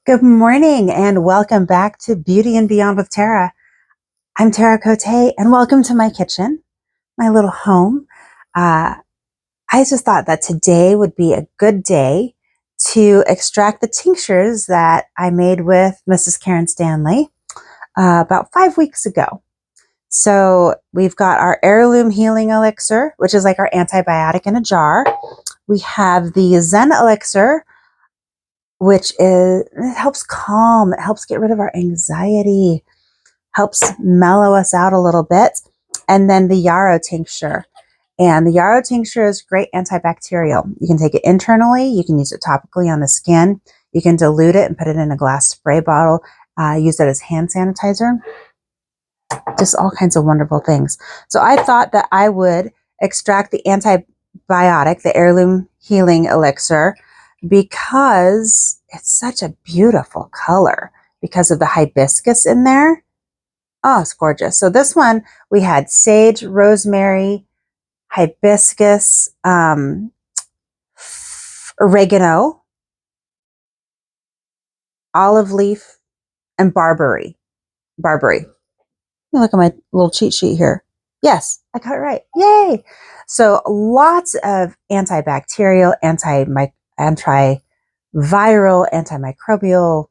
Good morning and welcome back to Beauty and Beyond with Tara. I'm Tara Cote and welcome to my kitchen, my little home. I just thought that today would be a good day to extract the tinctures that I made with Mrs. Karen Stanley about 5 weeks ago. So we've got our heirloom healing elixir, which is like our antibiotic in a jar. We have the Zen elixir, which it helps calm, it helps get rid of our anxiety, helps mellow us out a little bit. And then the yarrow tincture. And the yarrow tincture is great antibacterial. You can take it internally, you can use it topically on the skin, you can dilute it and put it in a glass spray bottle, use it as hand sanitizer, just all kinds of wonderful things. So I thought that I would extract the antibiotic, the heirloom healing elixir, because it's such a beautiful color because of the hibiscus in there. Oh, it's gorgeous. So this one, we had sage, rosemary, hibiscus, oregano, olive leaf, and barberry. Let me look at my little cheat sheet here. Yes, I got it right. Yay! So lots of antibacterial, antiviral, antimicrobial,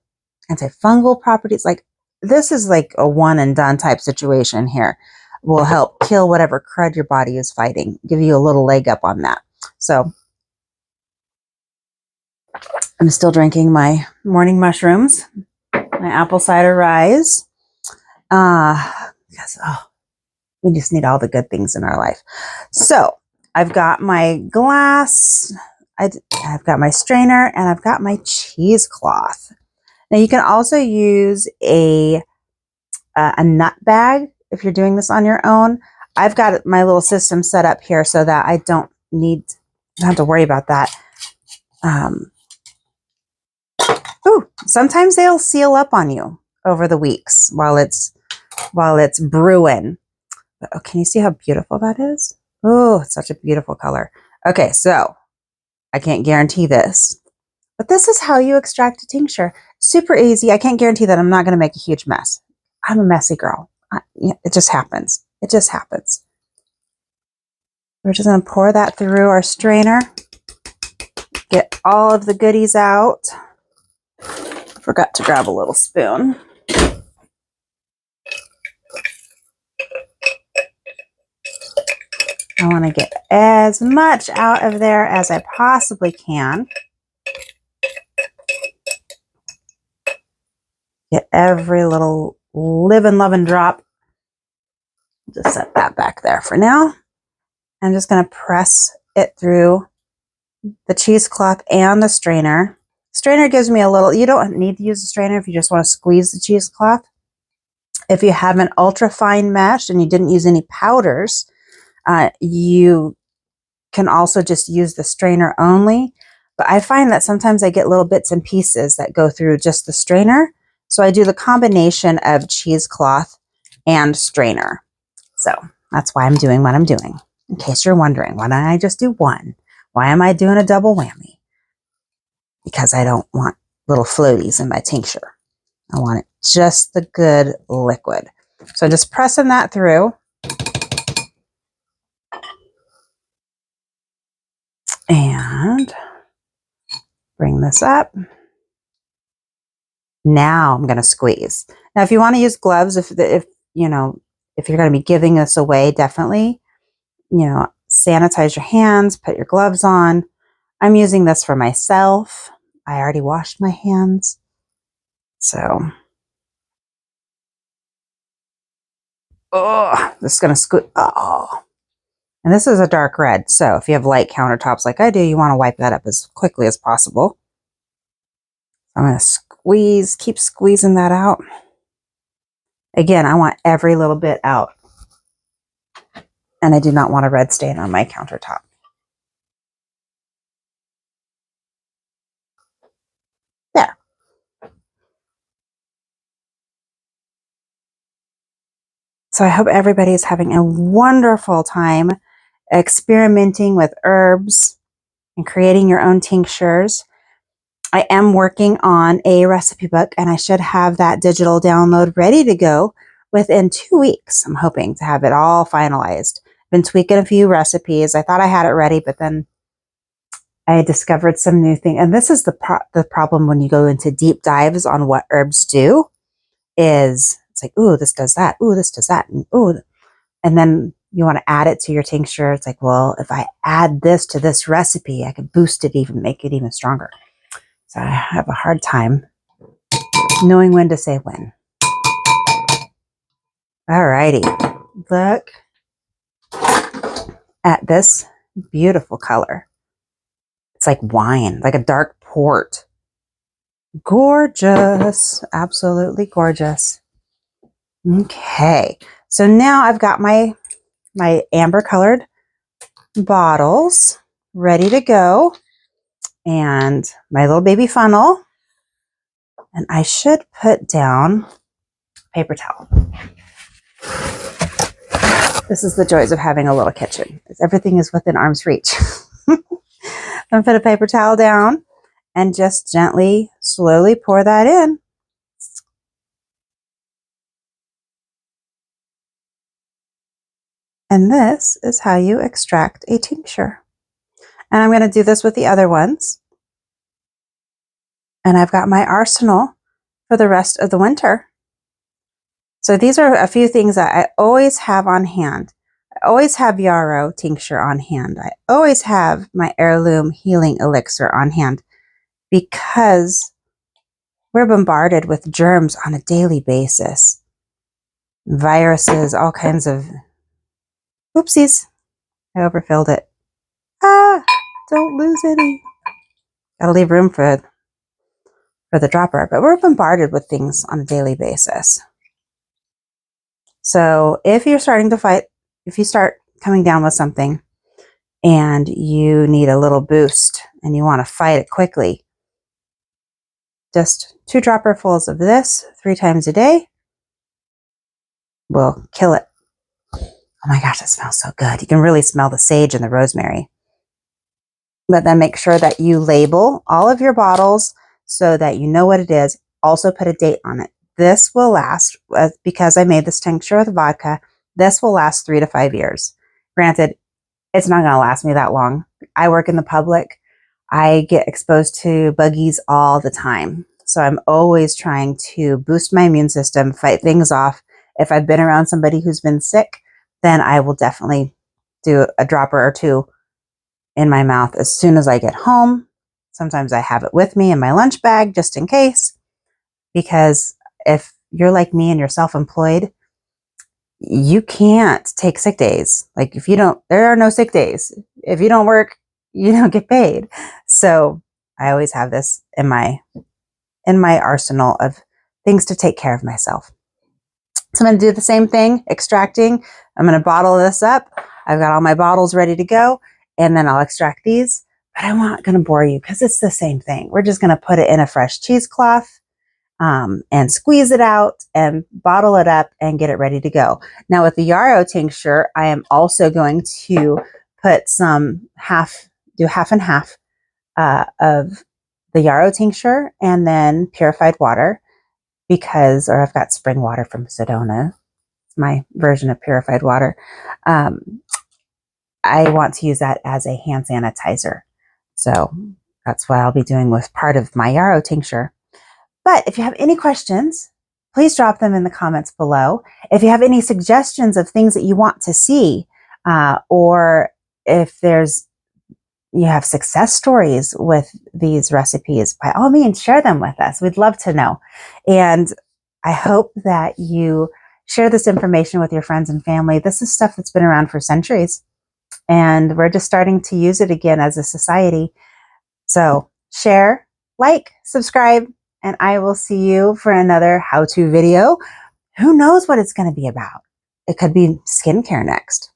antifungal properties. Like this is like a one and done type situation here. Will help kill whatever crud your body is fighting. Give you a little leg up on that. So I'm still drinking my morning mushrooms, my apple cider rise. Because we just need all the good things in our life. So I've got my glass, I've got my strainer, and I've got my cheesecloth. Now you can also use a nut bag if you're doing this on your own. I've got my little system set up here so that I don't have to worry about that. Sometimes they'll seal up on you over the weeks while it's brewing. But, can you see how beautiful that is? Oh, it's such a beautiful color. Okay, so I can't guarantee this, but this is how you extract a tincture. Super easy. I can't guarantee that I'm not going to make a huge mess. I'm a messy girl. It just happens. It just happens. We're just going to pour that through our strainer. Get all of the goodies out. Forgot to grab a little spoon. I want to get as much out of there as I possibly can. Get every little living, loving drop. Just set that back there for now. I'm just going to press it through the cheesecloth and the strainer. Strainer gives me a little, you don't need to use the strainer if you just want to squeeze the cheesecloth. If you have an ultra fine mesh and you didn't use any powders, you can also just use the strainer only. But I find that sometimes I get little bits and pieces that go through just the strainer. So I do the combination of cheesecloth and strainer. So that's why I'm doing what I'm doing. In case you're wondering, why don't I just do one? Why am I doing a double whammy? Because I don't want little floaties in my tincture. I want it just the good liquid. So just pressing that through. And bring this up. Now I'm going to squeeze. Now, if you want to use gloves, if you're going to be giving this away, definitely, sanitize your hands, put your gloves on. I'm using this for myself. I already washed my hands. So, this is going to squeeze. Oh, and this is a dark red. So if you have light countertops like I do, you want to wipe that up as quickly as possible. I'm going to keep squeezing that out. Again, I want every little bit out. And I do not want a red stain on my countertop. There. So I hope everybody is having a wonderful time experimenting with herbs and creating your own tinctures. I am working on a recipe book, and I should have that digital download ready to go within 2 weeks. I'm hoping to have it all finalized. Been tweaking a few recipes. I thought I had it ready, but then I discovered some new thing. And this is the problem when you go into deep dives on what herbs do, is it's like, ooh, this does that. Ooh, this does that. And ooh, and then you want to add it to your tincture. It's like, well, if I add this to this recipe, I could boost it, even make it even stronger. So I have a hard time knowing when to say when. Alrighty, look at this beautiful color. It's like wine, like a dark port. Gorgeous, absolutely gorgeous. Okay, so now I've got my amber colored bottles ready to go, and my little baby funnel, and I should put down paper towel. This is the joys of having a little kitchen. Everything is within arm's reach. I'm gonna put a paper towel down and just gently, slowly pour that in. And this is how you extract a tincture. And I'm going to do this with the other ones. And I've got my arsenal for the rest of the winter. So these are a few things that I always have on hand. I always have yarrow tincture on hand. I always have my heirloom healing elixir on hand, because we're bombarded with germs on a daily basis. Viruses, all kinds of... Oopsies, I overfilled it. Ah, don't lose any. Gotta leave room for the dropper, but we're bombarded with things on a daily basis. So if you're starting to fight, if you start coming down with something and you need a little boost and you want to fight it quickly, just 2 dropperfuls of this 3 times a day will kill it. Oh my gosh, it smells so good. You can really smell the sage and the rosemary. But then make sure that you label all of your bottles so that you know what it is. Also put a date on it. This will last, because I made this tincture with vodka, this will last 3 to 5 years. Granted, it's not going to last me that long. I work in the public. I get exposed to buggies all the time. So I'm always trying to boost my immune system, fight things off. If I've been around somebody who's been sick, then I will definitely do a dropper or 2 in my mouth as soon as I get home. Sometimes I have it with me in my lunch bag just in case, because if you're like me and you're self-employed, you can't take sick days. Like if you don't, there are no sick days. If you don't work, you don't get paid. So I always have this in my arsenal of things to take care of myself. So I'm going to do the same thing, extracting. I'm going to bottle this up. I've got all my bottles ready to go, and then I'll extract these. But I'm not going to bore you because it's the same thing. We're just going to put it in a fresh cheesecloth and squeeze it out and bottle it up and get it ready to go. Now with the yarrow tincture, I am also going to put do half and half of the yarrow tincture and then purified water, or I've got spring water from Sedona. It's my version of purified water. I want to use that as a hand sanitizer. So that's what I'll be doing with part of my yarrow tincture. But if you have any questions, please drop them in the comments below. If you have any suggestions of things that you want to see, or if you have success stories with these recipes, by all means, share them with us. We'd love to know. And I hope that you share this information with your friends and family. This is stuff that's been around for centuries, and we're just starting to use it again as a society. So share, like, subscribe, and I will see you for another how-to video. Who knows what it's going to be about? It could be skincare next.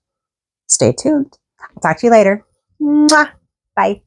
Stay tuned. I'll talk to you later. Mwah. Bye.